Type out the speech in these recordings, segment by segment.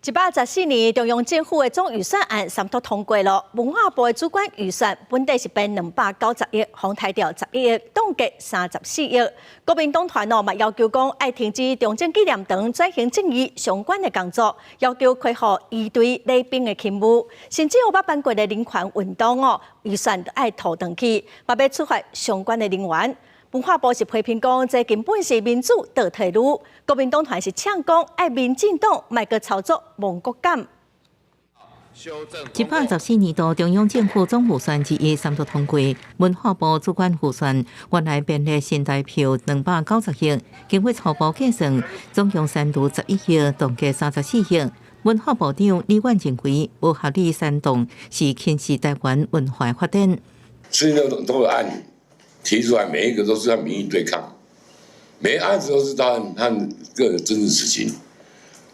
114年中央政府的总预算案三读通过了，文化部的主管预算本地是编290亿，洪台调11亿，总计34亿。国民党团嘛要求讲要停止中正纪念堂转型正义相关的工作，要求恢复一队礼宾的勤务，甚至有办过的人权运动预算都要拖长去，嘛要处罚相关的人员。文化部是批评讲，这根本是民主倒退路。国民党团是呛讲，爱民进党卖个操作亡国感。114年度中央政府总预算1三读通过，文化部主管预算原来编列新台票290亿，经过初步计算，总共删除11亿，总计34亿。文化部长李万认为，无合理煽动是轻视台湾文化发展。所以呢，都有案提出来，每一个都是和民意对抗，每一案子都是他个人真实死刑，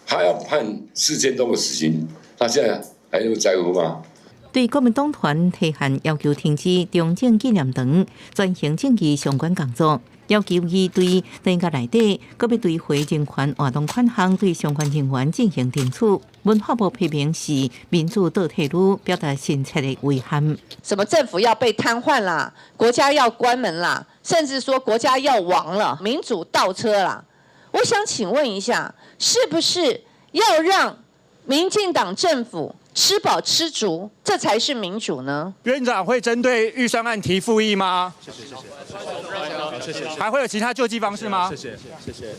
他要判4000多个死刑，他现在还有在乎吗？对国民党团提函要求停止中正纪念堂转型正义相关工作，要求伊对内阁内底，搁要对回人权活动款项对相关人员进行定处。文化部批评是民主倒退路，表达深切的遗憾。什么政府要被瘫痪啦，国家要关门啦，甚至说国家要亡了，民主倒车啦。我想请问一下，是不是要让民进党政府吃饱吃足，这才是民主呢？院长会针对预算案提复议吗？谢谢。还会有其他救济方式吗？谢谢。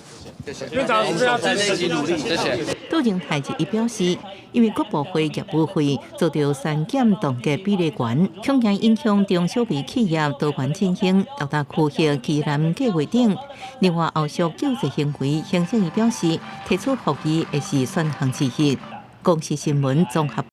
院长是不是要在内心努力？谢谢。杜荣泰一表示，因为各部会业务费做到删减冻结比例悬，恐惊影响中小微企业多元进行，到达区域暨南计划等。另外，后续救济行为，行政院表示提出复议也是选项之一。公视新闻综合